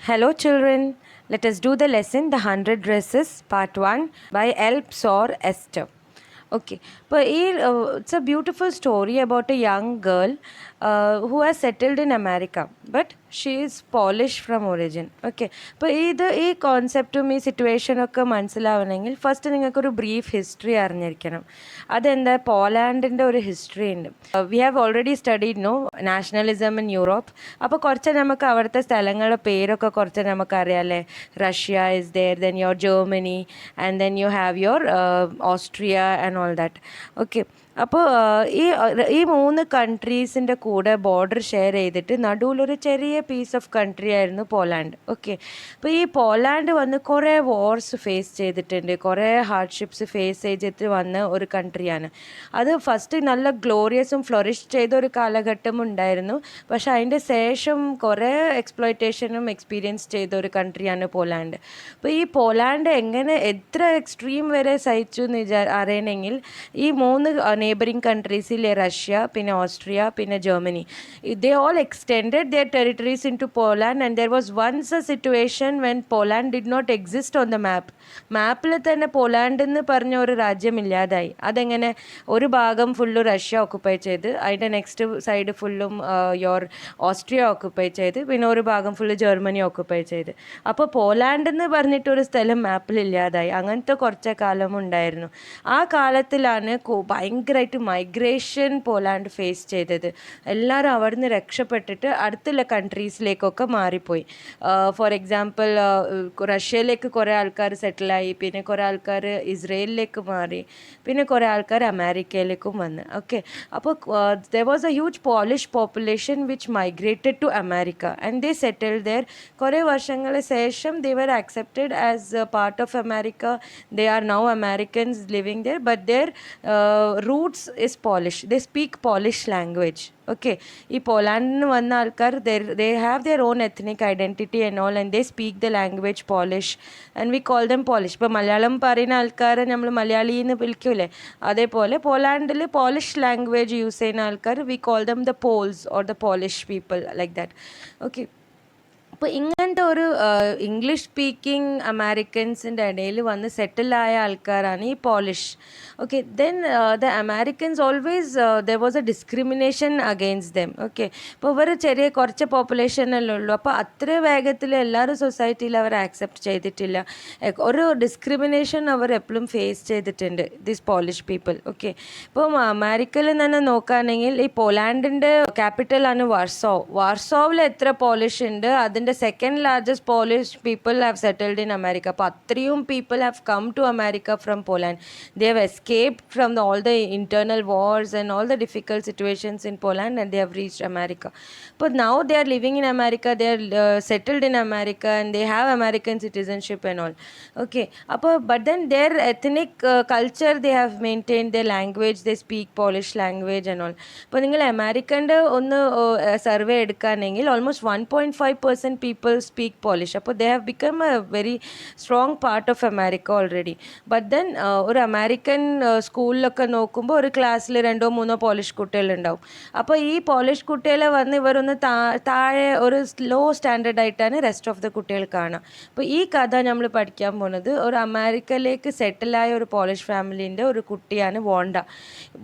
Hello, children. Let us do the lesson The 100 Dresses, Part 1 by Elpsor Esther. Okay, but it's a beautiful story about a young girl who has settled in America, but she is Polish from origin. Okay, അപ്പോൾ ഈ കോൺസെപ്റ്റും ഈ സിറ്റുവേഷനൊക്കെ മനസ്സിലാവണമെങ്കിൽ first നിങ്ങൾക്കൊരു brief history അറിഞ്ഞിരിക്കണം. അതെന്താ, പോലാൻഡിൻ്റെ ഒരു ഹിസ്റ്ററി ഉണ്ട്. We have already studied nationalism in Europe. അപ്പോൾ കുറച്ച് നമുക്ക് അവിടുത്തെ സ്ഥലങ്ങളുടെ പേരൊക്കെ കുറച്ച് നമുക്കറിയാമല്ലേ. Russia is there, then your Germany, and then you have your Austria and all that. Okay, അപ്പോൾ ഈ മൂന്ന് കൺട്രീസിൻ്റെ കൂടെ ബോർഡർ ഷെയർ ചെയ്തിട്ട് നടുവിലൊരു ചെറിയ പീസ് ഓഫ് കൺട്രി ആയിരുന്നു പോലാൻഡ്. ഓക്കെ, അപ്പോൾ ഈ പോലാൻഡ് വന്ന് കുറേ വാർസ് ഫേസ് ചെയ്തിട്ടുണ്ട്, കുറേ ഹാർഡ്ഷിപ്സ് ഫേസ് ചെയ്തിട്ട് വന്ന ഒരു കൺട്രിയാണ്. അത് ഫസ്റ്റ് നല്ല ഗ്ലോറിയസും ഫ്ലറിഷ് ചെയ്ത ഒരു കാലഘട്ടം ഉണ്ടായിരുന്നു. പക്ഷെ അതിൻ്റെ ശേഷം കുറേ എക്സ്പ്ലോയിറ്റേഷനും എക്സ്പീരിയൻസ് ചെയ്ത ഒരു കൺട്രിയാണ് പോലാൻഡ്. അപ്പോൾ ഈ പോലാൻഡ് എങ്ങനെ എത്ര എക്സ്ട്രീം വരെ സഹിച്ചു എന്ന് അറിയണമെങ്കിൽ ഈ മൂന്ന് neighboring countries, Russia, പിന്നെ ഓസ്ട്രിയ, പിന്നെ Germany, they all extended their territories into Poland, and there was once a situation when Poland did not exist on the map. മാപ്പിൽ തന്നെ പോലാൻഡ് എന്ന് പറഞ്ഞ ഒരു രാജ്യം ഇല്ലാതായി. അതെങ്ങനെ, ഒരു ഭാഗം ഫുള്ള് റഷ്യ ഓക്കുപ്പൈ ചെയ്ത്, അതിൻ്റെ നെക്സ്റ്റ് സൈഡ് ഫുള്ളും ഓസ്ട്രിയ ഓക്കുപ്പൈ ചെയ്ത്, പിന്നെ ഒരു ഭാഗം ഫുള്ള് ജർമ്മനി ഓക്കുപ്പൈ ചെയ്ത്. അപ്പോൾ പോലാൻഡ് എന്ന് പറഞ്ഞിട്ടൊരു സ്ഥലം മാപ്പിൽ ഇല്ലാതായി. അങ്ങനത്തെ കുറച്ച് കാലം ഉണ്ടായിരുന്നു. ആ കാലത്തിലാണ് ഭയങ്കരമായിട്ട് മൈഗ്രേഷൻ പോലാൻഡ് ഫേസ് ചെയ്തത്. എല്ലാവരും അവിടെ നിന്ന് രക്ഷപ്പെട്ടിട്ട് അടുത്തുള്ള കൺട്രീസിലേക്കൊക്കെ മാറിപ്പോയി. ഫോർ എക്സാമ്പിൾ, റഷ്യയിലേക്ക് കുറേ ആൾക്കാർ സെറ്റിലായി, പിന്നെ കുറേ ആൾക്കാർ ഇസ്രയേലിലേക്ക് മാറി, പിന്നെ കുറേ ആൾക്കാർ അമേരിക്കയിലേക്കും വന്ന്. ഓക്കെ, അപ്പോൾ there was a huge Polish population which migrated to America and they settled there. കുറേ വർഷങ്ങൾക്ക് ശേഷം they were accepted as part of America. They are now Americans living there, but there roots is Polish. They speak Polish language. Okay, ഈ പോലാൻഡിന് വന്ന ആൾക്കാർ they have their own ethnic identity and all, and they speak the language Polish, and we call them Polish. ഇപ്പോൾ മലയാളം പറയുന്ന ആൾക്കാരെ നമ്മൾ മലയാളി എന്ന് വിളിക്കൂലേ, അതേപോലെ പോലാൻഡിൽ polish language use ചെയ്യുന്ന ആൾക്കാർ we call them the Poles or the Polish people, like that. Okay, അപ്പോൾ ഇങ്ങനത്തെ ഒരു ഇംഗ്ലീഷ് സ്പീക്കിംഗ് അമേരിക്കൻസിൻ്റെ ഇടയിൽ വന്ന് സെറ്റിലായ ആൾക്കാരാണ് ഈ polish. Okay, then the Americans always there was A discrimination against them. Okay, ഇപ്പോൾ ഇവർ ചെറിയ കുറച്ച് പോപ്പുലേഷനല്ലേ ഉള്ളൂ, അപ്പോൾ അത്ര വേഗത്തിൽ എല്ലാവരും സൊസൈറ്റിയിൽ അവർ ആക്സെപ്റ്റ് ചെയ്തിട്ടില്ല. ഒരു ഡിസ്ക്രിമിനേഷൻ അവർ എപ്പോഴും ഫേസ് ചെയ്തിട്ടുണ്ട്, ദിസ് പോളിഷ് പീപ്പിൾ. ഓക്കെ, ഇപ്പം അമേരിക്കയിൽ തന്നെ നോക്കുകയാണെങ്കിൽ ഈ പോലാൻഡിൻ്റെ ക്യാപിറ്റലാണ് വാർസോവിൽ എത്ര പോളിഷ് ഉണ്ട്, അതിൻ്റെ second largest Polish people have settled in America. അപ്പോൾ അത്രയും people have come to America from Poland. They have escaped from all the internal wars and all the difficult situations in Poland, and they have reached America. But now they are living in America, they are settled in America, and they have American citizenship and all. Okay, but then their ethnic culture they have maintained, their language, they speak Polish language and all. അപ്പോൾ നിങ്ങൾ അമേരിക്കൻ്റെ ഒന്ന് survey എടുക്കുകയാണെങ്കിൽ almost 1.5% people speak Polish. അപ്പോൾ they have become a very strong part of America already. But then ഒരു American സ്കൂളിലൊക്കെ നോക്കുമ്പോൾ ഒരു ക്ലാസ്സിൽ 2-3 പോളിഷ് കുട്ടികളുണ്ടാവും. അപ്പോൾ ഈ പോളിഷ് കുട്ടികളെ വന്ന് ഇവരൊന്ന് താഴെ ഒരു ലോ സ്റ്റാൻഡേർഡ് ആയിട്ടാണ് റെസ്റ്റ് ഓഫ് ദ കുട്ടികൾ കാണുക. അപ്പോൾ ഈ കഥ നമ്മൾ പഠിക്കാൻ പോകുന്നത് ഒരു അമേരിക്കയിലേക്ക് സെറ്റിലായ ഒരു പോളിഷ് ഫാമിലീൻ്റെ ഒരു കുട്ടിയാണ്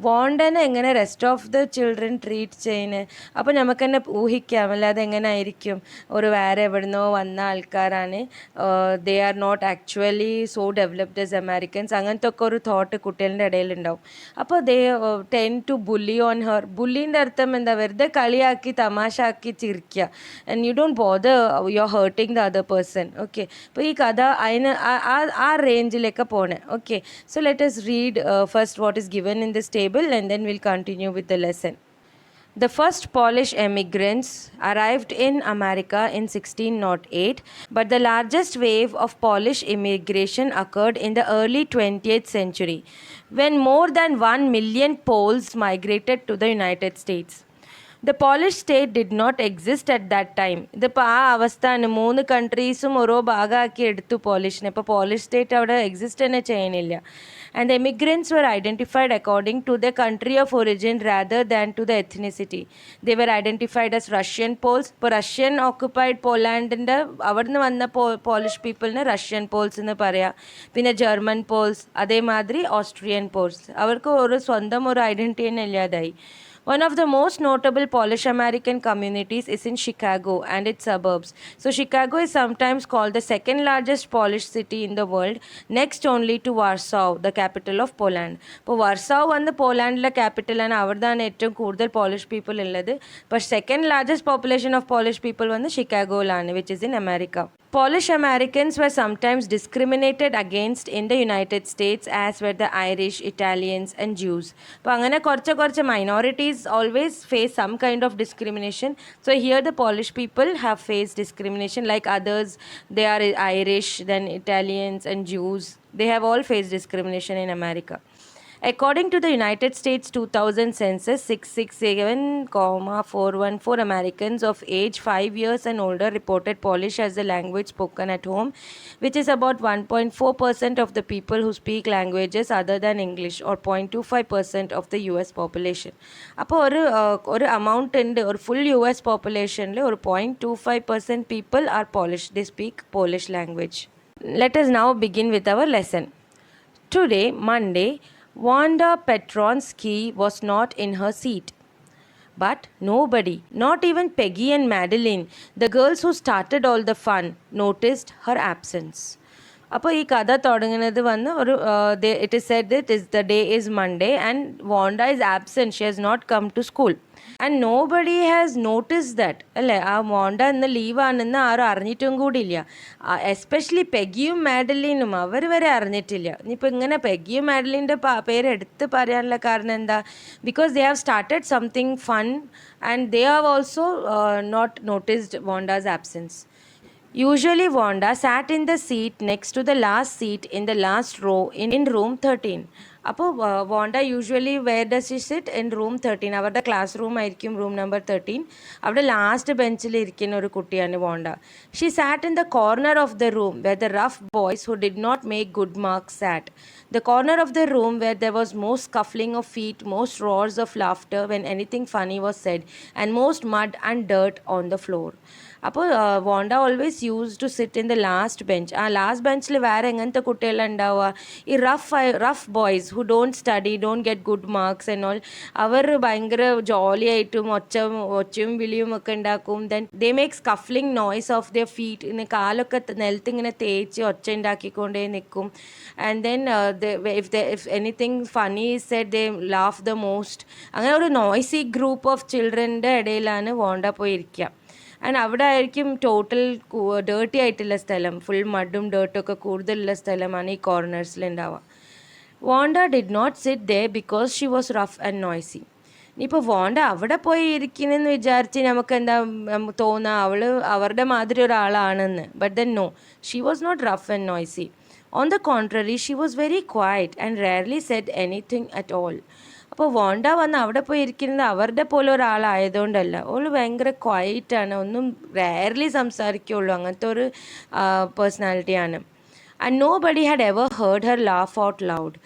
വോണ്ടനെ എങ്ങനെ rest of the children treat ചെയ്യുന്നത്. അപ്പോൾ നമുക്ക് തന്നെ ഊഹിക്കാം അല്ലേ അതെങ്ങനെ ആയിരിക്കും. ഒരു വേറെ എവിടുന്നോ വന്ന ആൾക്കാരാണ്, they are not actually so developed as Americans, അങ്ങനത്തെ ഒക്കെ ഒരു തോട്ട് കുട്ടികളുടെ ഇടയിലുണ്ടാവും. അപ്പോൾ they tend to bully on her. ബുള്ളീൻ്റെ അർത്ഥം എന്താ, വെറുതെ കളിയാക്കി തമാശാക്കി ചിരിക്കുക, and you don't bother you are hurting the other person. Okay, അപ്പോൾ ഈ കഥ അതിന് ആ റേഞ്ചിലേക്ക് പോണേ. Okay, so let us read first what is given in this table, and then we'll continue with the lesson. The first Polish emigrants arrived in America in 1608, but the largest wave of Polish immigration occurred in the early 20th century, when more than 1 million Poles migrated to the United States. The Polish state did not exist at that time. ഇതിപ്പോൾ ആ അവസ്ഥയാണ്, 3 കൺട്രീസും ഓരോ ഭാഗമാക്കി എടുത്തു പോളിഷിനെ. ഇപ്പോൾ polish state അവിടെ exist തന്നെ ചെയ്യണില്ല. And the immigrants were identified according to their country of origin rather than to the ethnicity. They were identified as Russian Poles. ഇപ്പോൾ റഷ്യൻ ഓക്കുപ്പൈഡ് പോലാൻഡിൻ്റെ അവിടുന്ന് വന്ന പോളിഷ് പീപ്പിളിന് റഷ്യൻ പോൾസ് എന്ന് പറയാം. പിന്നെ ജർമ്മൻ പോൾസ്, അതേമാതിരി ഓസ്ട്രിയൻ പോൾസ്. അവർക്ക് ഒരു സ്വന്തം ഒരു ഐഡൻറ്റിറ്റി തന്നെ ഇല്ലാതായി. One of the most notable Polish American communities is in Chicago and its suburbs. So Chicago is sometimes called the second largest Polish city in the world, next only to Warsaw, the capital of Poland. ഇപ്പോൾ Warsaw വന്ന് പോലാൻഡിലെ ക്യാപിറ്റലാണ്, അവിടുന്നാണ് ഏറ്റവും കൂടുതൽ polish people ഉള്ളത്. പക്ഷേ second largest population of Polish people വന്ന് ഷിക്കാഗോയിലാണ്, which is in America. Polish Americans were sometimes discriminated against in the United States, as were the Irish, Italians and Jews. അപ്പോൾ അങ്ങനെ കുറച്ച് minorities always face some kind of discrimination. So here the Polish people have faced discrimination like others. They are Irish, then Italians and Jews. They have all faced discrimination in America. According to the United States 2000 census, 667,414 Americans of age 5 years and older reported Polish as the language spoken at home, which is about 1.4% of the people who speak languages other than English, or 0.25% of the US population. അപ്പോൾ ഒരു amount ഉണ്ട്, ഒരു full US populationൽ ഒരു 0.25% people are Polish. They speak Polish language. Let us now begin with our lesson. Today, Monday, Wanda Petronsky was not in her seat. But nobody, not even Peggy and Madeline, the girls who started all the fun, noticed her absence. അപ്പോൾ ഈ കഥ തുടങ്ങുന്നത് വന്ന് ഒരു it is said that is the day is Monday and Wanda is absent, she has not come to school and nobody has noticed that. അല്ലേ, ആ വാണ്ട ഇന്ന് ലീവാണെന്ന് ആരും അറിഞ്ഞിട്ടും കൂടിയില്ല. എസ്പെഷ്യലി പെഗിയും മാഡലിനും അവർ വരെ അറിഞ്ഞിട്ടില്ല. ഇനിയിപ്പോൾ ഇങ്ങനെ പെഗിയും മാഡലിൻ്റെ പേര് എടുത്ത് പറയാനുള്ള കാരണം എന്താ? Because they have started something fun and they have also not noticed Wanda's absence. Usually Wanda sat in the seat next to the last seat in the last row in room 13. അപ്പോൾ Wanda usually where does she sit in room 13. അവരുടെ class room ആയിരിക്കും room number 13. അവിടെ last ബെഞ്ചിൽ ഇരിക്കുന്ന ഒരു കുട്ടിയാണ് Wanda. She sat in the corner of the room where the rough boys who did not make good marks sat. The corner of the room where there was most scuffling of feet, most roars of laughter when anything funny was said, and most mud and dirt on the floor. അപ്പോൾ Wanda always used to sit in the last bench. ആ last ബെഞ്ചിൽ വേറെ എങ്ങനത്തെ കുട്ടികളുണ്ടാവുക? ഈ rough boys who don't study, don't get good marks and all. അവർ ഭയങ്കര ജോളിയായിട്ടും ഒച്ചയും വിളിയും ഒക്കെ ഉണ്ടാക്കും. Then they make scuffling noise of their feet. ഇങ്ങനെ കാലൊക്കെ നിലത്ത് ഇങ്ങനെ തേച്ച് ഒച്ച ഉണ്ടാക്കിക്കൊണ്ടേ നിൽക്കും. And then if anything funny is said, they laugh the most. അങ്ങനെ ഒരു നോയ്സി ഗ്രൂപ്പ് ഓഫ് ചിൽഡ്രൻ്റെ ഇടയിലാണ് വോണ്ട പോയി ഇരിക്കുക. ആൻഡ് അവിടെ ആയിരിക്കും ടോട്ടൽ ഡേർട്ടി ആയിട്ടുള്ള സ്ഥലം, ഫുൾ മഡും ഡേർട്ടൊക്കെ കൂടുതലുള്ള സ്ഥലമാണ് ഈ കോർണേഴ്സിലുണ്ടാവുക. Wanda did not sit there because she was rough and noisy. ഇനിയിപ്പോൾ വോണ്ട അവിടെ പോയി ഇരിക്കണമെന്ന് വിചാരിച്ച് നമുക്ക് എന്താ തോന്നുക? അവരുടെ മാതിരി ഒരാളാണെന്ന്. But then no, she was not rough and noisy. On the contrary, she was very quiet and rarely said anything at all. അപ്പോൾ വോണ്ട വന്ന് അവിടെ പോയി ഇരിക്കുന്നത് അവരുടെ പോലെ ഒരാളായതുകൊണ്ടല്ല, അവൾ ഭയങ്കര ക്വയറ്റാണ്, ഒന്നും റെയർലി സംസാരിക്കുള്ളൂ, അങ്ങനത്തെ ഒരു പേഴ്സണാലിറ്റിയാണ്. And nobody had ever heard her laugh out loud.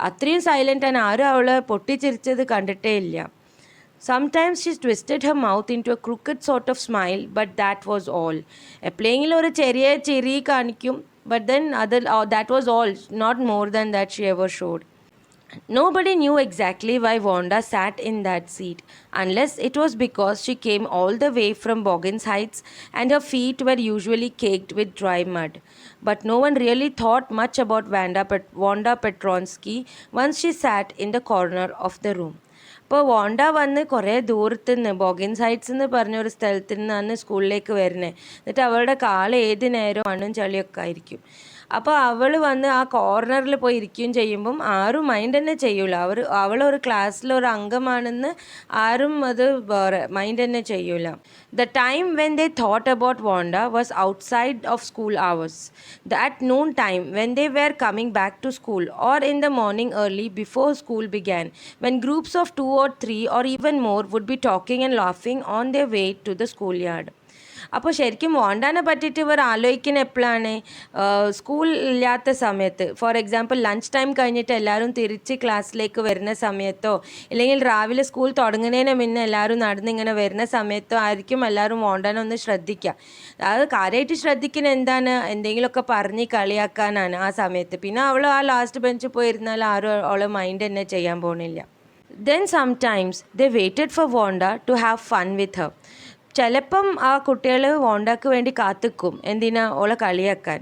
അത്രയും സൈലൻ്റ് ആണ്, ആരും അവളെ പൊട്ടിച്ചിരിച്ചത് കണ്ടിട്ടേ ഇല്ല. Sometimes she twisted her mouth into a crooked sort of smile, but that was all. എപ്പോഴെങ്കിലും ഒരു ചെറിയ ചിരി കാണിക്കും, but then that was all, not more than that she ever showed. Nobody knew exactly why Wanda sat in that seat, unless it was because she came all the way from Boggins Heights and her feet were usually caked with dry mud. But no one really thought much about Wanda Petronsky once she sat in the corner of the room. ഇപ്പോൾ വോണ്ട വന്ന് കുറേ ദൂരത്തു നിന്ന് ബോഗിൻസ് heights എന്ന് പറഞ്ഞൊരു സ്ഥലത്തു നിന്നാണ് സ്കൂളിലേക്ക് വരുന്നത്. എന്നിട്ട് അവളുടെ കാല് ഏത് നേരവും മണ്ണും ചളിയൊക്കെ ആയിരിക്കും. അപ്പോൾ അവൾ വന്ന് ആ കോർണറിൽ പോയി ഇരിക്കുകയും ചെയ്യുമ്പം ആരും മൈൻഡ് തന്നെ ചെയ്യൂല. അവളൊരു ക്ലാസ്സിലൊരു അംഗമാണെന്ന് ആരും അത് മൈൻഡ് തന്നെ ചെയ്യൂല. The time when they thought about Wanda was outside of school hours. At noon time when they were coming back to school, or in the morning early before school began, when groups of 2 or 3 or even more would be talking and laughing on their way to the schoolyard. അപ്പോൾ ശരിക്കും വോണ്ടാനെ പറ്റിയിട്ട് ഇവർ ആലോചിക്കുന്ന എപ്പോഴാണ്? School ഇല്ലാത്ത സമയത്ത്. For example lunch time കഴിഞ്ഞിട്ട് എല്ലാവരും തിരിച്ച് ക്ലാസ്സിലേക്ക് വരുന്ന സമയത്തോ, ഇല്ലെങ്കിൽ രാവിലെ സ്കൂൾ തുടങ്ങുന്നതിന് മുന്നേ എല്ലാവരും നടന്നിങ്ങനെ വരുന്ന സമയത്തോ ആയിരിക്കും എല്ലാവരും വോണ്ടാനെ ഒന്ന് ശ്രദ്ധിക്കുക. അത് കാര്യമായിട്ട് ശ്രദ്ധിക്കുന്ന എന്താണ്? എന്തെങ്കിലുമൊക്കെ പറഞ്ഞ് കളിയാക്കാനാണ് ആ സമയത്ത്. പിന്നെ അവൾ ആ ലാസ്റ്റ് ബെഞ്ചിൽ പോയിരുന്നാൽ ആരും അവളെ മൈൻഡ് തന്നെ ചെയ്യാൻ പോകുന്നില്ല. Then sometimes they waited for Wanda to have fun with her. ചിലപ്പം ആ കുട്ടികൾ വോണ്ടക്ക് വേണ്ടി കാത്തിക്കും. എന്തിനാ? ഓളെ കളിയാക്കാൻ.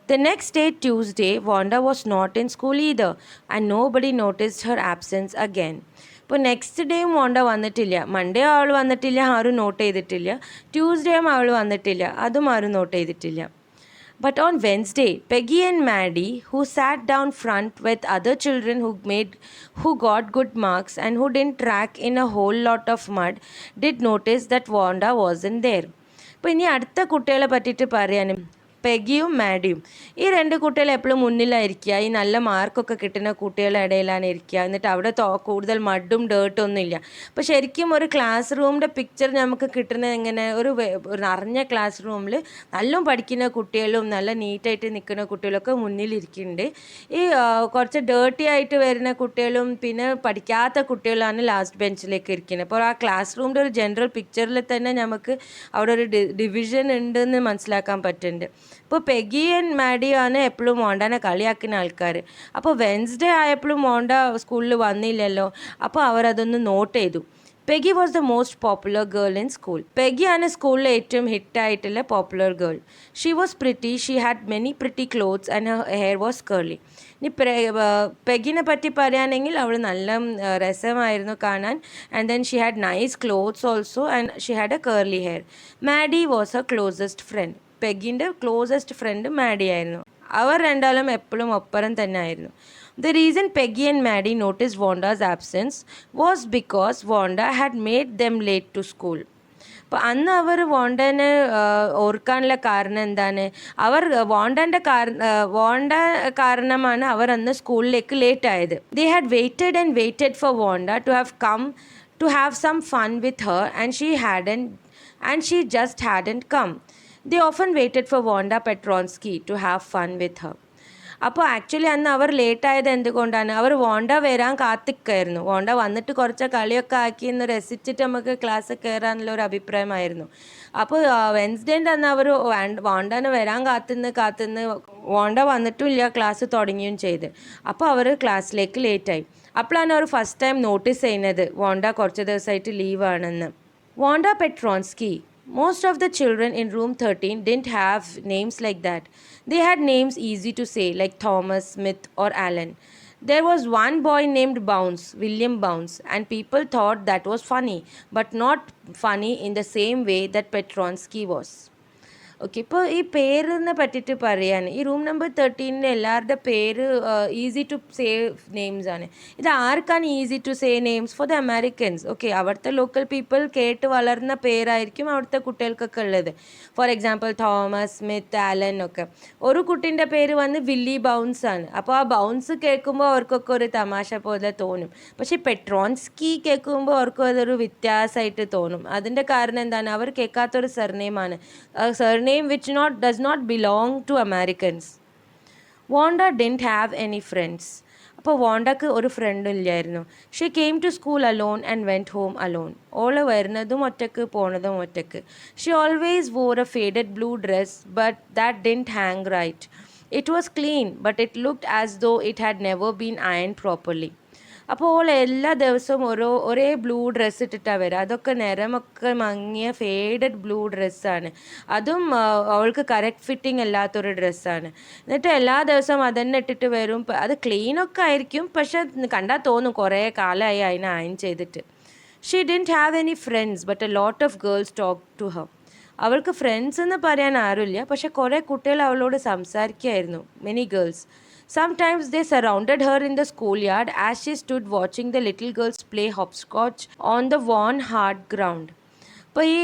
The next day, Tuesday, Wanda was not in school either, and nobody noticed her absence again. ഇപ്പോൾ നെക്സ്റ്റ് ഡേയും വോണ്ട വന്നിട്ടില്ല. മൺഡേ അവൾ വന്നിട്ടില്ല, ആരും നോട്ട് ചെയ്തിട്ടില്ല. ട്യൂസ്ഡേയും അവൾ വന്നിട്ടില്ല, അതും ആരും നോട്ട് ചെയ്തിട്ടില്ല. But on Wednesday, Peggy and Maddie, who sat down front with other children who got good marks and who didn't track in a whole lot of mud, did notice that Wanda wasn't there. അപ്പോൾ ഇനി അടുത്ത കുട്ടികളെ പറ്റിയിട്ട് പറയാനും, പെഗിയും മാഡിയും, ഈ രണ്ട് കുട്ടികൾ എപ്പോഴും മുന്നിലായിരിക്കുക. ഈ നല്ല മാർക്കൊക്കെ കിട്ടുന്ന കുട്ടികളുടെ ഇടയിലാണ് ഇരിക്കുക. എന്നിട്ട് അവിടെ കൂടുതൽ മഡും ഡേർട്ടും ഒന്നും ഇല്ല. അപ്പോൾ ശരിക്കും ഒരു ക്ലാസ് റൂമിൻ്റെ പിക്ചർ നമുക്ക് കിട്ടുന്നത് എങ്ങനെ? ഒരു നിറഞ്ഞ ക്ലാസ് റൂമിൽ നല്ല പഠിക്കുന്ന കുട്ടികളും നല്ല നീറ്റായിട്ട് നിൽക്കുന്ന കുട്ടികളൊക്കെ മുന്നിലിരിക്കുന്നുണ്ട്. ഈ കുറച്ച് ഡേർട്ടി ആയിട്ട് വരുന്ന കുട്ടികളും പിന്നെ പഠിക്കാത്ത കുട്ടികളാണ് ലാസ്റ്റ് ബെഞ്ചിലേക്ക് ഇരിക്കുന്നത്. അപ്പോൾ ആ ക്ലാസ് റൂമിൻ്റെ ഒരു ജനറൽ പിക്ചറിൽ തന്നെ നമുക്ക് അവിടെ ഒരു ഡിവിഷൻ ഉണ്ടെന്ന് മനസ്സിലാക്കാൻ പറ്റുന്നുണ്ട്. ഇപ്പോൾ പെഗി ആൻഡ് മാഡിയാണ് എപ്പോഴും വോണ്ടാനെ കളിയാക്കുന്ന ആൾക്കാർ. അപ്പോൾ വെൻസ്ഡേ ആയപ്പോഴും വോണ്ട സ്കൂളിൽ വന്നില്ലല്ലോ. അപ്പോൾ അവരതൊന്ന് നോട്ട് ചെയ്തു. Peggy was the most popular girl in school. പെഗിയാണ് സ്കൂളിലെ ഏറ്റവും ഹിറ്റായിട്ടുള്ള popular girl. She was pretty, she had many pretty clothes and her hair was curly. ഇനി പെഗിനെ പറ്റി പറയുകയാണെങ്കിൽ അവൾ നല്ല രസമായിരുന്നു കാണാൻ. And then she had nice clothes also and she had a curly hair. Maddie was her closest friend. പെഗിൻ്റെ closest friend Maddie ആയിരുന്നു. അവർ രണ്ടാളും എപ്പോഴും ഒപ്പരം തന്നെ ആയിരുന്നു. The reason Peggy and Maddie noticed Wanda's absence was because Wanda had made them late to school. അപ്പോൾ അന്ന് അവർ വോണ്ടനെ ഓർക്കാനുള്ള കാരണം എന്താണ്? അവർ വോണ്ട കാരണമാണ് അവർ അന്ന് സ്കൂളിലേക്ക് ലേറ്റ് ആയത്. They had waited and waited for Wanda to have come to have some fun with her, and she just hadn't come. They often waited for Wanda Petronsky to have fun with her. അപ്പോൾ actually അന്ന് അവർ ലേറ്റായത് എന്തുകൊണ്ടാണ്? അവർ വോണ്ട വരാൻ കാത്തിക്കായിരുന്നു. വോണ്ട വന്നിട്ട് കുറച്ച് കളിയൊക്കെ ആക്കി എന്ന് രസിച്ചിട്ട് നമുക്ക് ക്ലാസ് കയറാനുള്ള ഒരു അഭിപ്രായമായിരുന്നു. അപ്പോൾ വെൻസ്ഡേൻ്റെ അന്ന് അവർ വോണ്ടനെ വരാൻ കാത്തുനിന്ന് വോണ്ട വന്നിട്ടുമില്ല, ക്ലാസ് തുടങ്ങുകയും ചെയ്ത്. അപ്പോൾ അവർ ക്ലാസ്സിലേക്ക് ലേറ്റായി. അപ്പോഴാണ് അവർ ഫസ്റ്റ് ടൈം നോട്ടീസ് ചെയ്യുന്നത് വോണ്ട കുറച്ച് ദിവസമായിട്ട് ലീവാണെന്ന്. വോണ്ട പെട്രോൺസ്കി. Most of the children in room 13 didn't have names like that. They had names easy to say, like Thomas, Smith or Alan. There was one boy named Bounce, William Bounce, and people thought that was funny, but not funny in the same way that Petronsky was. Okay, ഇപ്പോൾ ഈ പേരിനെ പറ്റിയിട്ട് പറയാൻ, ഈ room number 13 എല്ലാവരുടെ പേര് easy to say names ആണ്. ഇത് ആർക്കാണ് easy to say names? For the Americans. Okay, അവിടുത്തെ ലോക്കൽ പീപ്പിൾ കേട്ട് വളർന്ന പേരായിരിക്കും അവിടുത്തെ കുട്ടികൾക്കൊക്കെ ഉള്ളത്. For example Thomas, Smith, Allen ഒക്കെ. ഒരു കുട്ടീൻ്റെ പേര് വന്ന് വില്ലി ബൗൺസ് ആണ്. അപ്പോൾ ആ ബൗൺസ് കേൾക്കുമ്പോൾ അവർക്കൊക്കെ ഒരു തമാശ പോലെ തോന്നും. പക്ഷേ പെട്രോൺസ്കി കേൾക്കുമ്പോൾ അവർക്കും അതൊരു വ്യത്യാസമായിട്ട് തോന്നും. അതിൻ്റെ കാരണം എന്താണ്? അവർ കേൾക്കാത്തൊരു സർനെയിമാണ്. surname which does not belong to Americans. Wanda didn't have any friends. അപ്പോൾ വോണ്ടക്ക് ഒരു ഫ്രണ്ടും ഇല്ലായിരുന്നു. She came to school alone and went home alone. ഓള് വരുന്നതും ഒറ്റക്ക്, പോണതും ഒറ്റക്ക്. She always wore a faded blue dress, but that didn't hang right. It was clean, but it looked as though it had never been iron properly. അപ്പോൾ all എല്ലാ ദിവസവും ഒരേ blue dress ഇട്ടിട്ടാണ് വരിക. അതൊക്കെ നിറമൊക്കെ മങ്ങിയ ഫേഡഡ് ബ്ലൂ ഡ്രസ്സാണ്. അതും അവൾക്ക് കറക്റ്റ് ഫിറ്റിംഗ് അല്ലാത്തൊരു ഡ്രസ്സാണ്. എന്നിട്ട് എല്ലാ ദിവസവും അതന്നെ ഇട്ടിട്ട് വരും. അത് ക്ലീനൊക്കെ ആയിരിക്കും, പക്ഷെ കണ്ടാൽ തോന്നും കുറേ കാലമായി അതിനെ അയൺ ചെയ്തിട്ട്. She didn't have any friends, but a lot of girls talk to her. അവൾക്ക് ഫ്രണ്ട്സ് എന്ന് പറയാൻ ആരുമില്ല, പക്ഷെ കുറേ കുട്ടികൾ അവളോട് സംസാരിക്കുകയായിരുന്നു. Many girls. Sometimes they surrounded her in the schoolyard as she stood watching the little girls play hopscotch on the worn hard ground. അപ്പോൾ ഈ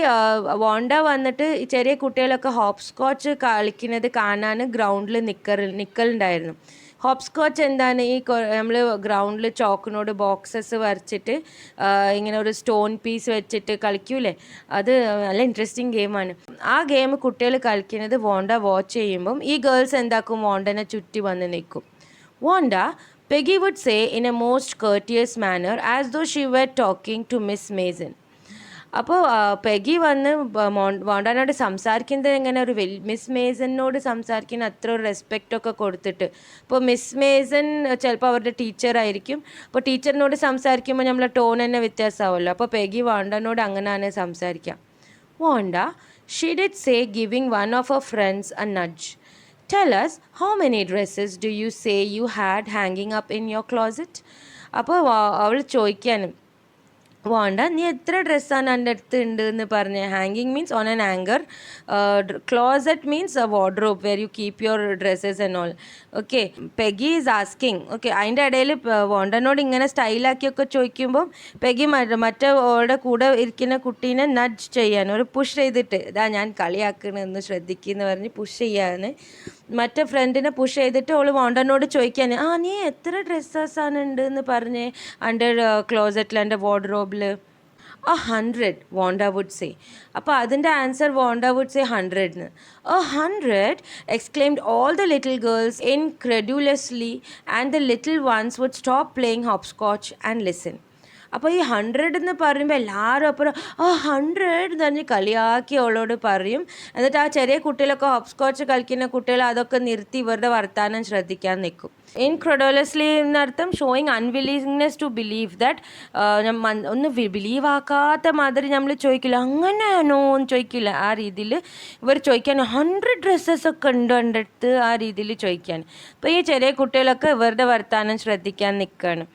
വോണ്ട വന്നിട്ട് ഈ ചെറിയ കുട്ടികളൊക്കെ ഹോപ്പ് സ്കോച്ച് കളിക്കുന്നത് കാണാൻ ഗ്രൗണ്ടിൽ നിൽക്കലുണ്ടായിരുന്നു. ഹോപ്പ് സ്കോച്ച് എന്താണ്? ഈ നമ്മൾ ഗ്രൗണ്ടിൽ ചോക്കിനോട് ബോക്സസ് വരച്ചിട്ട് ഇങ്ങനെ ഒരു സ്റ്റോൺ പീസ് വെച്ചിട്ട് കളിക്കൂലേ, അത് നല്ല ഇൻട്രസ്റ്റിംഗ് ഗെയിമാണ്. ആ ഗെയിം കുട്ടികൾ കളിക്കുന്നത് വോണ്ട വാച്ച് ചെയ്യുമ്പം ഈ ഗേൾസ് എന്താക്കും? വോണ്ടനെ ചുറ്റി വന്ന് നിൽക്കും. വോണ്ട, Peggy would say in a most courteous manner as though she were talking to Miss Mason. അപ്പോൾ പെഗി വന്ന് വോണ്ടാനോട് സംസാരിക്കുന്നത് എങ്ങനെ? ഒരു മിസ് മേസനോട് സംസാരിക്കുന്ന അത്ര ഒരു റെസ്പെക്റ്റൊക്കെ കൊടുത്തിട്ട്. ഇപ്പോൾ മിസ് മേസൺ ചിലപ്പോൾ അവരുടെ ടീച്ചറായിരിക്കും. അപ്പോൾ ടീച്ചറിനോട് സംസാരിക്കുമ്പോൾ നമ്മളെ ടോൺ തന്നെ വ്യത്യാസമാവുമല്ലോ. അപ്പോൾ പെഗി വോണ്ടാനോട് അങ്ങനെയാണ് സംസാരിക്കുക. Wanda, she did say, giving one of her friends a nudge. Tell us, how many dresses do you say you had hanging up in your closet? അപ്പോൾ അവൾ ചോദിക്കാനും, വേണ്ട, നീ എത്ര ഡ്രസ്സാണ് എൻ്റെ അടുത്ത് ഉണ്ട് എന്ന് പറഞ്ഞ്. Hanging means on an anchor. Closet means a wardrobe where you keep your dresses and all. Okay, Peggy is asking. Okay, അതിൻ്റെ ഇടയിൽ വോണ്ടനോട് ഇങ്ങനെ സ്റ്റൈലാക്കിയൊക്കെ ചോദിക്കുമ്പം പെഗി മറ്റവളുടെ കൂടെ ഇരിക്കുന്ന കുട്ടീനെ നഡ്ജ് ചെയ്യാൻ, ഒരു പുഷ് ചെയ്തിട്ട്, ഇതാ ഞാൻ കളിയാക്കണമെന്ന് ശ്രദ്ധിക്കുമെന്ന് പറഞ്ഞ് പുഷ് ചെയ്യാൻ, മറ്റേ ഫ്രണ്ടിനെ പുഷ് ചെയ്തിട്ട് അവൾ വോണ്ടനോട് ചോദിക്കാൻ, നീ എത്ര ഡ്രസ്സസാണ് ഉണ്ട് എന്ന് പറഞ്ഞ് എൻ്റെ ക്ലോസറ്റിൽ, എൻ്റെ വാർഡ്രോബിൽ. 100, Wanda would say. അപ്പോൾ അതിൻ്റെ answer Wanda would say 100. 100, exclaimed all the little girls incredulously, and the little ones would stop playing hopscotch and listen. അപ്പോൾ ഈ 100 എന്ന് പറയുമ്പോൾ എല്ലാവരും അപ്പുറം 100 എന്ന് പറഞ്ഞ് കളിയാക്കി അവളോട് പറയും. എന്നിട്ട് ആ ചെറിയ കുട്ടികളൊക്കെ ഹോപ്സ്കോച്ച് കളിക്കുന്ന കുട്ടികൾ അതൊക്കെ നിർത്തി ഇവരുടെ വർത്താനം ശ്രദ്ധിക്കാൻ നിൽക്കും. ഇൻക്രെഡുലസ്ലി എന്നർത്ഥം showing unwillingness to believe that. ഒന്ന് ബിലീവ് ആക്കാത്ത മാതിരി നമ്മൾ ചോദിക്കില്ല, അങ്ങനെയാണോ എന്ന് ചോദിക്കില്ല. ആ രീതിയിൽ ഇവർ ചോദിക്കാൻ 100 ഡ്രസ്സസൊക്കെ ഉണ്ടോ എൻ്റെ അടുത്ത്, ആ രീതിയിൽ ചോദിക്കാൻ. അപ്പോൾ ഈ ചെറിയ കുട്ടികളൊക്കെ ഇവരുടെ വർത്താനം ശ്രദ്ധിക്കാൻ നിൽക്കുകയാണ്.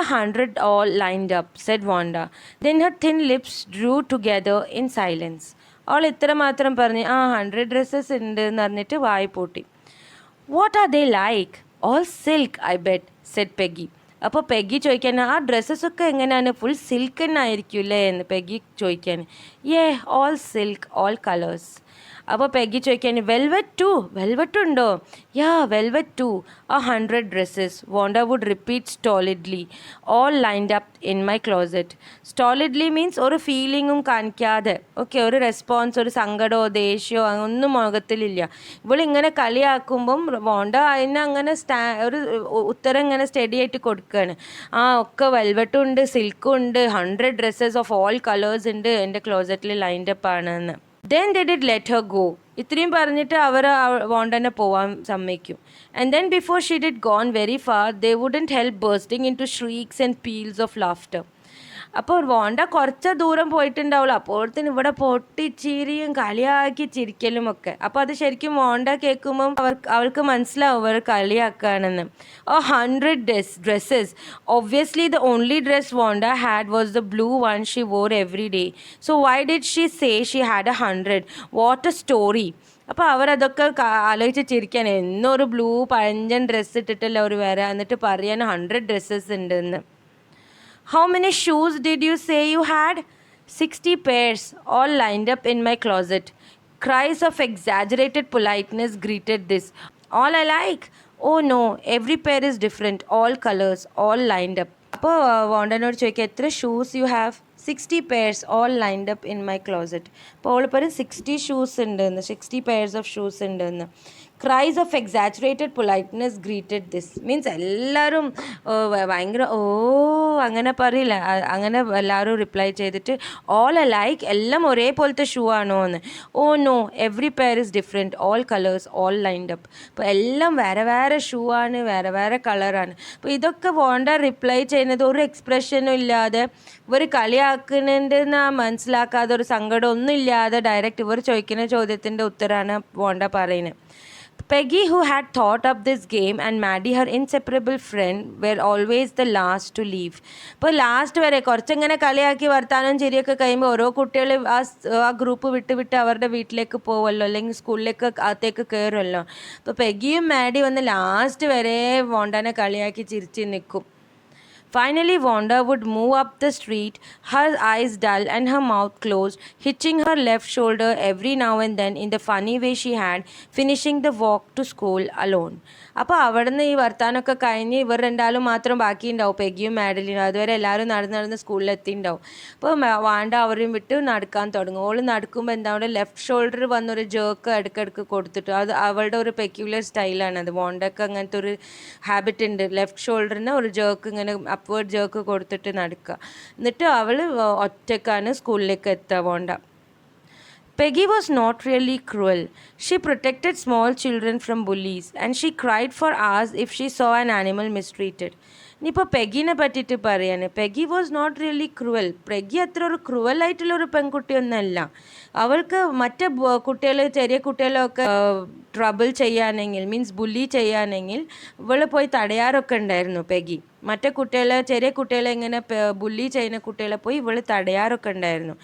100 all lined up, said Wanda. Then her thin lips drew together in silence. അവൾ ഇത്ര മാത്രം പറഞ്ഞ് 100 ഡ്രസ്സസ് ഉണ്ട് എന്ന് പറഞ്ഞിട്ട് വായി പൂട്ടി. What are they like? All silk, I bet, said Peggy. അപ്പോൾ പെഗി ചോദിക്കാൻ, ആ ഡ്രസ്സസൊക്കെ എങ്ങനെയാണ്? ഫുൾ സിൽക്ക് തന്നെ ആയിരിക്കുമല്ലേ എന്ന് പെഗി ചോദിക്കാൻ. All silk, all colours. അപ്പോൾ പെഗി ചോദിക്കാൻ, വെൽവെറ്റ് ടു, വെൽവെറ്റ് ഉണ്ടോ? Velvet too, 100 dresses, Wanda would repeat stolidly, all lined up in my closet. stolidly means ഒരു ഫീലിങ്ങും കാണിക്കാതെ, ഓക്കെ, ഒരു റെസ്പോൺസ്, ഒരു സങ്കടമോ ദേഷ്യമോ ഒന്നും മുഖത്തിലില്ല. ഇവളിങ്ങനെ കളിയാക്കുമ്പം വോണ്ട അതിന് അങ്ങനെ ഒരു ഉത്തരം ഇങ്ങനെ സ്റ്റഡി ആയിട്ട് കൊടുക്കുകയാണ്. ഒക്കെ വെൽവെറ്റും ഉണ്ട്, സിൽക്കും ഉണ്ട്, 100 ഡ്രസ്സസ് ഓഫ് ഓൾ കളേഴ്സ് ഉണ്ട് എൻ്റെ ക്ലോസറ്റിൽ ലൈൻഡ് അപ്പ് ആണെന്ന്. Then they did let her go. ഇത്രയും പറഞ്ഞിട്ട് അവർ വോണ്ടനെ പോവാൻ സമ്മതിക്കും. And then before she did gone very far, they wouldn't help bursting into shrieks and peals of laughter. അപ്പോൾ വോണ്ട കുറച്ച് ദൂരം പോയിട്ടുണ്ടാവുള്ളൂ, അപ്പോഴത്തേന് ഇവിടെ പൊട്ടിച്ചിരിയും കളിയാക്കി ചിരിക്കലും ഒക്കെ. അപ്പോൾ അത് ശരിക്കും വോണ്ട കേൾക്കുമ്പം അവൾക്ക് മനസ്സിലാവും അവർ കളിയാക്കുകയാണെന്ന്. 100 dresses. Obviously the only dress Wanda had was the blue one she wore every day. So why did she say she had 100? What a story. അപ്പോൾ അവരതൊക്കെ ആലോചിച്ച് ചിരിക്കാൻ, എന്നൊരു ബ്ലൂ പഴഞ്ചൻ ഡ്രസ്സ് ഇട്ടിട്ടല്ല അവർ വരാം, എന്നിട്ട് പറയാൻ 100 ഡ്രസ്സസ് ഉണ്ടെന്ന്. How many shoes did you say you had? 60 pairs, all lined up in my closet. Cries of exaggerated politeness greeted this. All alike? Oh no, every pair is different, all colors, all lined up. അപ്പോൾ വോണ്ടനോട് ചോദിക്കുക, എത്ര shoes you have? 60 pairs, all lined up in my closet. അപ്പോൾ അവൾ പറയും 60 shoes ഉണ്ടെന്ന്, 60 pairs of shoes ഉണ്ടെന്ന്. Cries of exaggerated politeness greeted this. Means എല്ലാവരും ഭയങ്കര അങ്ങനെ പറയില്ല, അങ്ങനെ എല്ലാവരും റിപ്ലൈ ചെയ്തിട്ട് ഓൾ അലൈക്ക്, എല്ലാം ഒരേപോലത്തെ ഷൂ ആണോ എന്ന്. No, every pair is different, all colours, all lined up. അപ്പോൾ എല്ലാം വേറെ വേറെ ഷൂ ആണ്, വേറെ വേറെ കളറാണ്. അപ്പോൾ ഇതൊക്കെ വോണ്ട റിപ്ലൈ ചെയ്യുന്നത് ഒരു എക്സ്പ്രഷനും ഇല്ലാതെ, ഇവർ കളിയാക്കുന്നുണ്ടെന്ന് മനസ്സിലാക്കാതെ, ഒരു സങ്കടം ഒന്നും ഇല്ലാതെ ഡയറക്റ്റ് ഇവർ ചോദിക്കുന്ന ചോദ്യത്തിൻ്റെ ഉത്തരമാണ് വോണ്ട പറയുന്നത്. Peggy, who had thought up this game, and Maddie, her inseparable friend, were always the last to leave. ഇപ്പോൾ ലാസ്റ്റ് വരെ കുറച്ചിങ്ങനെ കളിയാക്കി വർത്താനം ചിരിയൊക്കെ കഴിയുമ്പോൾ ഓരോ കുട്ടികൾ ആ ഗ്രൂപ്പ് വിട്ട് വിട്ട് അവരുടെ വീട്ടിലേക്ക് പോവുമല്ലോ, അല്ലെങ്കിൽ സ്കൂളിലേക്ക് അകത്തേക്ക് കയറുമല്ലോ. അപ്പോൾ പെഗിയും മാഡി വന്ന് ലാസ്റ്റ് വരെ വോണ്ടാനെ കളിയാക്കി ചിരിച്ച് നിൽക്കും. Finally, Wanda would move up the street, her eyes dull and her mouth closed, hitching her left shoulder every now and then in the funny way she had, finishing the walk to school alone. അപ്പോൾ അവിടെ നിന്ന് ഈ വർത്താനമൊക്കെ കഴിഞ്ഞ് ഇവർ രണ്ടാളും മാത്രം ബാക്കിയുണ്ടാവും, പെഗിയും മാഡലിനും. അതുവരെ എല്ലാവരും നടന്ന് സ്കൂളിൽ എത്തിയിട്ടുണ്ടാവും. അപ്പോൾ വാണ്ട അവരെയും വിട്ട് നടക്കാൻ തുടങ്ങും. ഓൾ നടക്കുമ്പോൾ എന്താ അവിടെ ലെഫ്റ്റ് ഷോൾഡർ വന്നൊരു ജേർക്ക് ഇടയ്ക്കിടയ്ക്ക് കൊടുത്തിട്ട്, അത് അവളുടെ ഒരു പെക്യുലർ സ്റ്റൈലാണത്. വാണ്ടക്ക് അങ്ങനത്തെ ഒരു ഹാബിറ്റ് ഉണ്ട്, ലെഫ്റ്റ് ഷോൾഡറിന് ഒരു ജേർക്ക് ഇങ്ങനെ അപ്വേർഡ് ജേർക്ക് കൊടുത്തിട്ട് നടക്കുക. എന്നിട്ട് അവൾ ഒറ്റക്കാണ് സ്കൂളിലേക്ക് എത്തുക വാണ്ട. Peggy was not really cruel. She protected small children from bullies, and she cried for hours if she saw an animal mistreated. ഇനിയിപ്പോൾ പെഗിനെ പറ്റിയിട്ട് പറയാണ്, Peggy was not really cruel. Peggy അത്ര ഒരു ക്രൂവൽ ആയിട്ടുള്ളൊരു പെൺകുട്ടിയൊന്നുമല്ല. അവൾക്ക് മറ്റ് കുട്ടികൾ, ചെറിയ കുട്ടികളൊക്കെ ട്രബിൾ ചെയ്യാനെങ്കിൽ, മീൻസ് ബുള്ളി ചെയ്യാനെങ്കിൽ ഇവൾ പോയി തടയാറൊക്കെ ഉണ്ടായിരുന്നു പെഗി. മറ്റേ കുട്ടികളെ, ചെറിയ കുട്ടികളെ ഇങ്ങനെ ബുള്ളി ചെയ്യുന്ന കുട്ടികളെ പോയി ഇവൾ തടയാറൊക്കെ ഉണ്ടായിരുന്നു.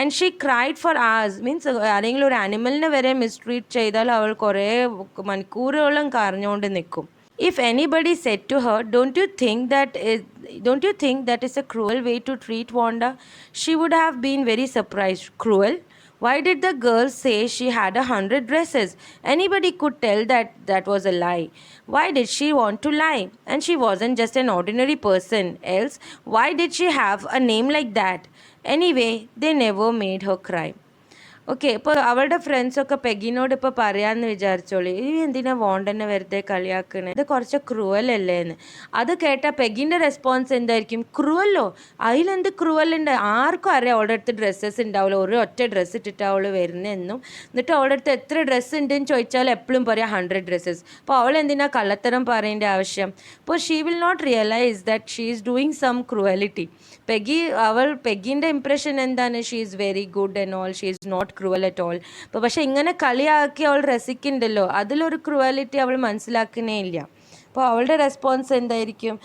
And she cried for hours, means ആരെങ്കിലും ഒരു ആനിമലിനെ വരെ മിസ്ട്രീറ്റ് ചെയ്താൽ അവൾ കുറേ മണിക്കൂറുകളും കരഞ്ഞുകൊണ്ട് നിൽക്കും. If anybody said to her, don't you think that is a cruel way to treat Wanda? She would have been very surprised. Cruel? Why did the girl say she had 100 dresses? Anybody could tell that was a lie. Why did she want to lie? And she wasn't just an ordinary person. Else, why did she have a name like that? Anyway, they never made her cry. Okay, ഇപ്പോൾ അവളുടെ ഫ്രണ്ട്സൊക്കെ പെഗിനോട് ഇപ്പോൾ പറയാമെന്ന് വിചാരിച്ചോളൂ, ഈ എന്തിനാ വോണ്ടനെ വെറുതെ കളിയാക്കണേ, ഇത് കുറച്ച് ക്രൂവൽ അല്ലേ എന്ന്. അത് കേട്ടാൽ പെഗിൻ്റെ റെസ്പോൺസ് എന്തായിരിക്കും? ക്രൂവല്ലോ, അതിലെന്ത് ക്രൂവലുണ്ട്? ആർക്കും അറിയാം അവളുടെ അടുത്ത് ഡ്രസ്സസ് ഉണ്ടാവില്ല, ഒരു ഒറ്റ ഡ്രസ്സ് ഇട്ടിട്ട് അവൾ വരുന്നതെന്നും. എന്നിട്ട് അവളുടെ അടുത്ത് എത്ര ഡ്രസ്സ് ഉണ്ടെന്ന് ചോദിച്ചാൽ എപ്പോഴും പറയാം 100 ഡ്രസ്സസ്. അപ്പോൾ അവൾ എന്തിനാ കള്ളത്തരം പറയേണ്ട ആവശ്യം? അപ്പോൾ she will not realise that she is doing some cruelty. പെഗിൻ്റെ ഇംപ്രഷൻ എന്താണ്? She is very good and all, she is not cruel at all. അപ്പോൾ പക്ഷെ ഇങ്ങനെ കളിയാക്കി അവൾ രസിക്കുന്നുണ്ടല്ലോ, അതിലൊരു ക്രൂവാലിറ്റി അവൾ മനസ്സിലാക്കുന്നേ ഇല്ല. അപ്പോൾ അവളുടെ റെസ്പോൺസ് എന്തായിരിക്കും?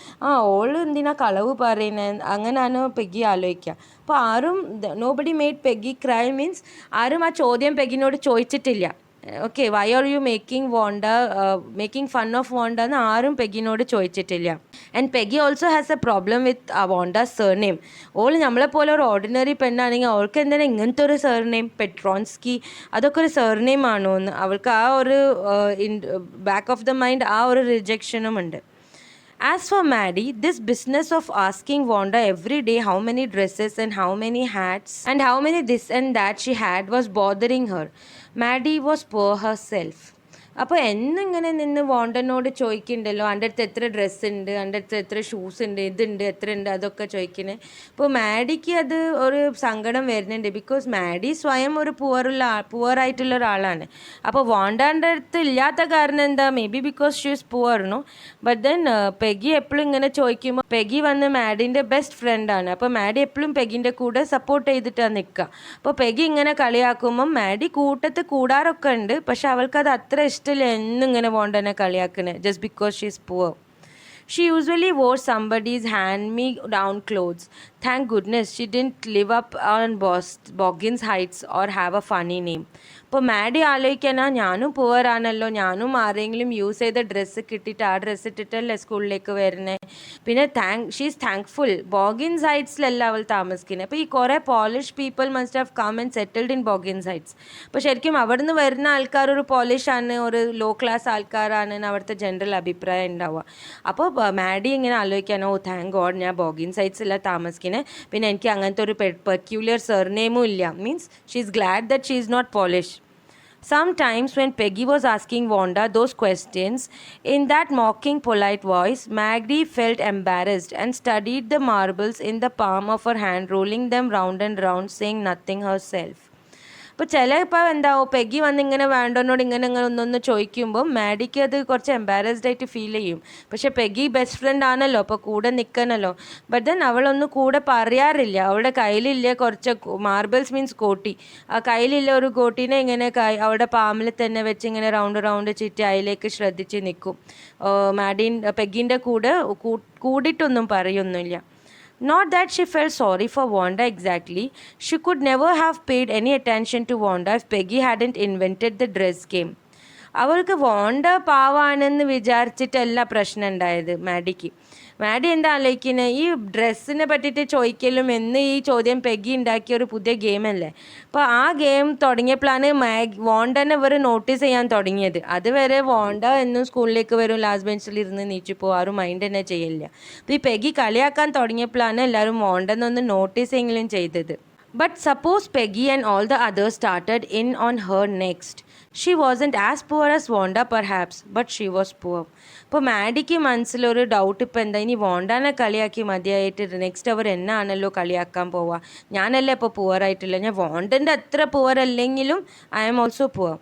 ഓൾ എന്തിനാ കളവ് പറയുന്നത്, അങ്ങനെയാണ് പെഗി ആലോചിക്കുക. അപ്പോൾ ആരും nobody made Peggy cry, means ആരും ആ ചോദ്യം പെഗിനോട് ചോദിച്ചിട്ടില്ല. Okay, why are you making fun of Wanda എന്ന് ആരും പെഗിനോട് ചോദിച്ചിട്ടില്ല. And Peggy also has a problem with Wanda's surname. All നമ്മളെപ്പോലെ ഒരു ഓർഡിനറി പെണ്ണാണെങ്കിൽ അവൾക്ക് എന്താണ് ഇങ്ങനത്തെ ഒരു സർനെയിം, പെട്രോൺസ്കി, അതൊക്കെ ഒരു സർനെയിം ആണോ എന്ന് അവൾക്ക് ആ ഒരു ബാക്ക് ഓഫ് ദ മൈൻഡ് ആ ഒരു റിജക്ഷനും ഉണ്ട്. As for Maddie, this business of asking Wanda every day how many dresses and how many hats and how many this and that she had was bothering her. Maddie was poor herself. അപ്പോൾ എന്നിങ്ങനെ നിന്ന് വോണ്ടനോട് ചോദിക്കുന്നുണ്ടല്ലോ, എൻ്റെ അടുത്ത് എത്ര dress ഉണ്ട്, എൻ്റെ അടുത്ത് എത്ര ഷൂസ് ഉണ്ട്, ഇതുണ്ട്, എത്ര ഉണ്ട്, അതൊക്കെ ചോദിക്കുന്നത്. അപ്പോൾ മാഡിക്ക് അത് ഒരു സങ്കടം വരുന്നുണ്ട്. ബിക്കോസ് മാഡി സ്വയം ഒരു പുവറായിട്ടുള്ള ഒരാളാണ്. അപ്പോൾ വോണ്ടാൻ്റെ അടുത്ത് ഇല്ലാത്ത കാരണം എന്താ? May be because she is poor. But then Peggy എപ്പോഴും ഇങ്ങനെ ചോദിക്കുമ്പോൾ, പെഗി വന്ന് മാഡിൻ്റെ ബെസ്റ്റ് ഫ്രണ്ടാണ്. അപ്പോൾ മാഡി എപ്പോഴും പെഗിൻ്റെ കൂടെ സപ്പോർട്ട് ചെയ്തിട്ടാണ് നിൽക്കുക. അപ്പോൾ പെഗി ഇങ്ങനെ കളിയാക്കുമ്പം മാഡി കൂട്ടത്ത് കൂടാറൊക്കെ ഉണ്ട്, പക്ഷെ അവൾക്കത് അത്ര ഇഷ്ടമില്ല എന്നിങ്ങനെ വോണ്ടനെ കളിയാക്കണേ, just because she is poor. She usually wore somebody's hand-me-down clothes. Thank goodness she didn't live up on Boggins Heights or have a funny name. ഇപ്പോൾ മാഡി ആലോചിക്കാനാ, ഞാനും പുവറാണല്ലോ, ഞാനും ആരെങ്കിലും യൂസ് ചെയ്ത ഡ്രസ്സ് കിട്ടിയിട്ട് ആ ഡ്രസ്സ് ഇട്ടിട്ടല്ലേ സ്കൂളിലേക്ക് വരുന്നത്. പിന്നെ ഷീ ഈസ് താങ്ക്ഫുൾ ബോഗിൻസ് ഹൈറ്റ്സിലല്ല അവൾ താമസിക്കുന്നത്. അപ്പോൾ ഈ കുറേ Polish people must have come and settled in Boggins Heights. അപ്പോൾ ശരിക്കും അവിടെ നിന്ന് വരുന്ന ആൾക്കാർ ഒരു പോളിഷാണ്, ഒരു ലോ ക്ലാസ് ആൾക്കാരാണ് അവിടുത്തെ ജനറൽ അഭിപ്രായം ഉണ്ടാവുക. അപ്പോൾ മാഡി ഇങ്ങനെ ആലോചിക്കാനോ, താങ്ക് ഗോഡ് ഞാൻ ബോഗിൻസ് ഹൈറ്റ്സില്ല താമസിക്കുന്നത്, പിന്നെ എനിക്ക് അങ്ങനത്തെ ഒരു പെക്യുലർ സർനെയിമും ഇല്ല. Means she is glad that she is not Polish. Sometimes when Peggy was asking Wanda those questions in that mocking polite voice, Maggie felt embarrassed and studied the marbles in the palm of her hand, rolling them round and round, saying nothing herself. ഇപ്പോൾ ചിലപ്പോൾ എന്താവും Peggy വന്ന് ഇങ്ങനെ വേണ്ടവനോട് ഇങ്ങനെ ഒന്നൊന്ന് ചോദിക്കുമ്പോൾ മാഡിക്ക് അത് കുറച്ച് എംബാരസ്ഡ് ആയിട്ട് ഫീൽ ചെയ്യും. പക്ഷേ പെഗ്ഗി ബെസ്റ്റ് ഫ്രണ്ട് ആണല്ലോ, അപ്പോൾ കൂടെ നിൽക്കണമല്ലോ. ബട്ട് ദെൻ അവളൊന്നും കൂടെ പറയാറില്ല. അവളുടെ കയ്യിലില്ല കുറച്ച് മാർബിൾസ് മീൻസ് കോട്ടി. ആ കയ്യിലില്ല ഒരു കോട്ടീനെ ഇങ്ങനെ അവളുടെ പാമിൽ തന്നെ വെച്ച് ഇങ്ങനെ റൗണ്ട് ചുറ്റി അതിലേക്ക് ശ്രദ്ധിച്ച് നിൽക്കും. പെഗ്ഗിൻ്റെ കൂടെ കൂടിയിട്ടൊന്നും പറയൊന്നുമില്ല. Not that she felt sorry for Wanda exactly. She could never have paid any attention to Wanda if Peggy hadn't invented the dress game. അവൾക്ക് വോണ്ട പാവാണെന്ന് വിചാരിച്ചിട്ടല്ല പ്രശ്നം ഉണ്ടായത് മാഡിക്ക്. മാഡി എന്താ ആലോചിക്കുന്നത്, ഈ ഡ്രസ്സിനെ പറ്റിയിട്ട് ചോദിക്കലും എന്ന് ഈ ചോദ്യം പെഗ്ഗി ഉണ്ടാക്കിയ ഒരു പുതിയ ഗെയിമല്ലേ. അപ്പോൾ ആ ഗെയിം തുടങ്ങിയപ്പോഴാണ് വോണ്ടനെ ഇവർ നോട്ടീസ് ചെയ്യാൻ തുടങ്ങിയത്. അതുവരെ വോണ്ട എന്നും സ്കൂളിലേക്ക് വരും, ലാസ്റ്റ് ബെഞ്ചിൽ ഇരുന്ന് നീച്ചു പോകും, ആരും മൈൻഡ് തന്നെ ചെയ്യില്ല. അപ്പോൾ ഈ പെഗ്ഗി കളിയാക്കാൻ തുടങ്ങിയപ്പോഴാണ് എല്ലാവരും വോണ്ടെന്നൊന്ന് നോട്ടീസ് എങ്കിലും ചെയ്തത്. But suppose Peggy and all the others started in on her next. She wasn't as poor as Wanda perhaps, but she was poor. ഇപ്പോൾ മാഡിക്ക് മനസ്സിലൊരു ഡൗട്ട് ഇപ്പോൾ എന്താ, ഇനി വോണ്ടാനെ കളിയാക്കി മതിയായിട്ട് നെക്സ്റ്റ് അവർ എന്നാണല്ലോ കളിയാക്കാൻ പോവുക, ഞാനല്ലേ ഇപ്പോൾ പുവറായിട്ടില്ല, ഞാൻ വോണ്ടൻ്റെ അത്ര പുവർ അല്ലെങ്കിലും I am also poor.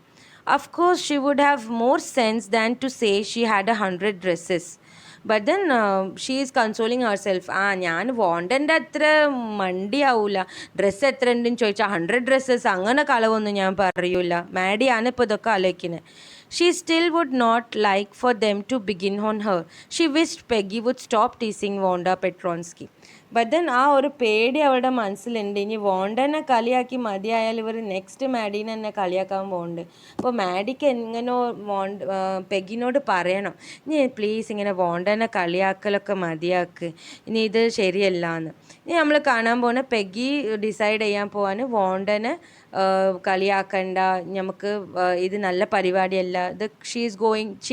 Of course she would have more sense than to say she had 100 dresses. But then she is consoling her self. ഞാൻ വോണ്ടൻ്റെ അത്ര മണ്ടിയാവൂല, ഡ്രസ്സ് എത്ര ഉണ്ടെന്ന് ചോദിച്ചാൽ 100 ഡ്രസ്സസ് അങ്ങനെ കളവൊന്നും ഞാൻ പറയൂല. മാഡിയാണ് ഇപ്പോൾ ഇതൊക്കെ ആലോചിക്കുന്നത്. She still would not like for them to begin on her. She wished Peggy would stop teasing Wanda Petronsky. But then ആ ഒരു പേടി അവളുടെ മനസ്സിലുണ്ട്, ഇനി വോണ്ടനെ കളിയാക്കി മതിയായാൽ ഇവർ നെക്സ്റ്റ് മാഡീനെ തന്നെ കളിയാക്കാൻ പോകുന്നുണ്ട്. അപ്പോൾ മാഡിക്ക് എങ്ങനോ പെഗ്ഗിനോട് പറയണം, ഇനി പ്ലീസ് ഇങ്ങനെ വോണ്ടനെ കളിയാക്കലൊക്കെ മതിയാക്ക്, ഇനി ഇത് ശരിയല്ല എന്ന്. ഇനി നമ്മൾ കാണാൻ പോകുന്ന പെഗ്ഗി ഡിസൈഡ് ചെയ്യാൻ പോവാൻ വോണ്ടനെ കളിയാക്കണ്ട, നമുക്ക് ഇത് നല്ല പരിപാടിയല്ല. She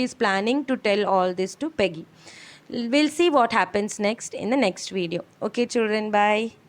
is planning to tell all this to Peggy. We'll see what happens next in the next video. Okay children, bye.